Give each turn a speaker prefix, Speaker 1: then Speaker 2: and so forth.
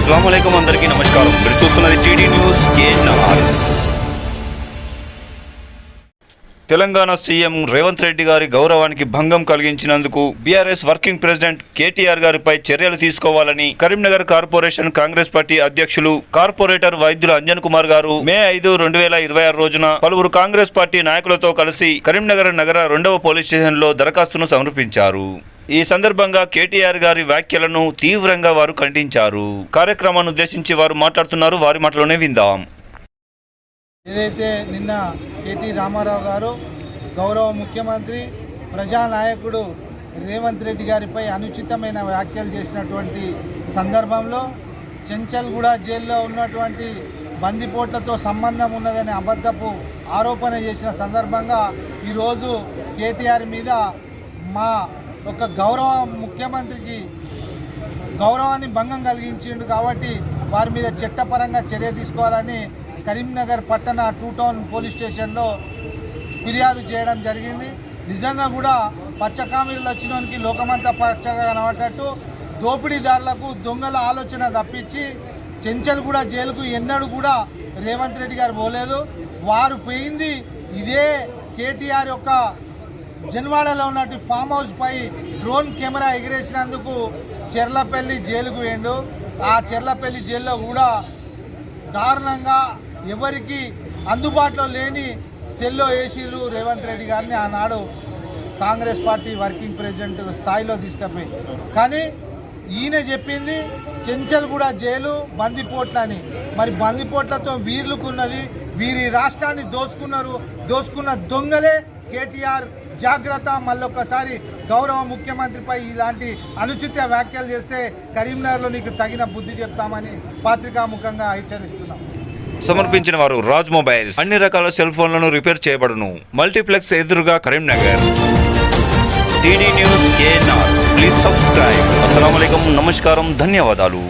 Speaker 1: అస్సలాముఅలైకుం అందరికీ నమస్కారం. మీరు చూస్తున్నది TD news KNR. Telangana CM Revanth Reddy గారి గౌరవానికి భంగం కలిగించినందుకు బీఆర్ఎస్ వర్కింగ్ ప్రెసిడెంట్ కేటీఆర్ గారిపై చర్యలు తీసుకోవాలని కరీంనగర్ కార్పొరేషన్ కాంగ్రెస్ పార్టీ అధ్యక్షులు కార్పొరేటర్ వైద్యుల అంజన్ కుమార్ గారు మే 5, 2026 రోజున పలువురు కాంగ్రెస్ పార్టీ నాయకులతో కలిసి కరీంనగర్ నగర 2వ పోలీస్ స్టేషన్లో దరఖాస్తును సమర్పించారు. ఈ సందర్భంగా కేటీఆర్ గారి వ్యాఖ్యలను తీవ్రంగా వారు ఖండించారు. కార్యక్రమాన్ని ఉద్దేశించి వారు మాట్లాడుతున్నారు. వారి మాటలోనే విందాం.
Speaker 2: ఏదైతే నిన్న కేటీ రామారావు గారు గౌరవ ముఖ్యమంత్రి ప్రజానాయకుడు రేవంత్ రెడ్డి గారిపై అనుచితమైన వ్యాఖ్యలు చేసినటువంటి సందర్భంలో చెంచల్గూడ జైల్లో ఉన్నటువంటి బందిపోట్లతో సంబంధం ఉన్నదనే అబద్ధపు ఆరోపణ చేసిన సందర్భంగా ఈరోజు కేటీఆర్ మీద మా ఒక గౌరవ ముఖ్యమంత్రికి గౌరవాన్ని భంగం కలిగించిండు కాబట్టి వారి మీద చట్టపరంగా చర్య తీసుకోవాలని కరీంనగర్ పట్టణ 2 టౌన్ పోలీస్ స్టేషన్లో ఫిర్యాదు చేయడం జరిగింది. నిజంగా కూడా పచ్చకామీలు వచ్చినోనికి లోకమంతా పచ్చగా కనబడ్డట్టు దోపిడీదారులకు దొంగల ఆలోచన తప్పించి చెంచల్గూడ జైలుకు ఎన్నడూ కూడా రేవంత్ రెడ్డి గారు పోలేదు. వారు పోయింది ఇదే కేటీఆర్ యొక్క జన్వాడలో ఉన్నట్టు ఫామ్ హౌస్ పై డ్రోన్ కెమెరా ఎగిరేసినందుకు చెర్లపల్లి జైలుకు వేయండు. ఆ చెర్లపల్లి జైల్లో కూడా దారుణంగా ఎవరికి అందుబాటులో లేని సెల్లో వేసిర్రు రేవంత్ రెడ్డి గారిని. ఆనాడు కాంగ్రెస్ పార్టీ వర్కింగ్ ప్రెసిడెంట్ స్థాయిలో తీసుకుపోయి, కానీ ఈయన చెప్పింది చెంచల్గూడ జైలు బందిపోట్లని. మరి బందిపోట్లతో వీర్లుకున్నది, వీరి రాష్ట్రాన్ని దోసుకున్న దొంగలే కేటీఆర్. జాగ్రత్త, మళ్ళొక్కసారి గౌరవ ముఖ్యమంత్రిపై ఇలాంటి అనుచిత వ్యాఖ్యలు చేస్తే కరీంనగర్లో నీకు తగిన బుద్ధి చెప్తామని పత్రికాముఖంగా హెచ్చరిస్తున్నాం.
Speaker 1: సమర్పించిన వారు రాజ్ మొబైల్స్. అన్ని రకాల సెల్ ఫోన్లను రిపేర్ చేయబడును. మల్టీప్లెక్స్ ఎదురుగా Karimnagar. TD news KNR. Please subscribe. అస్సలాముఅలైకుం, నమస్కారం, ధన్యవాదాలు.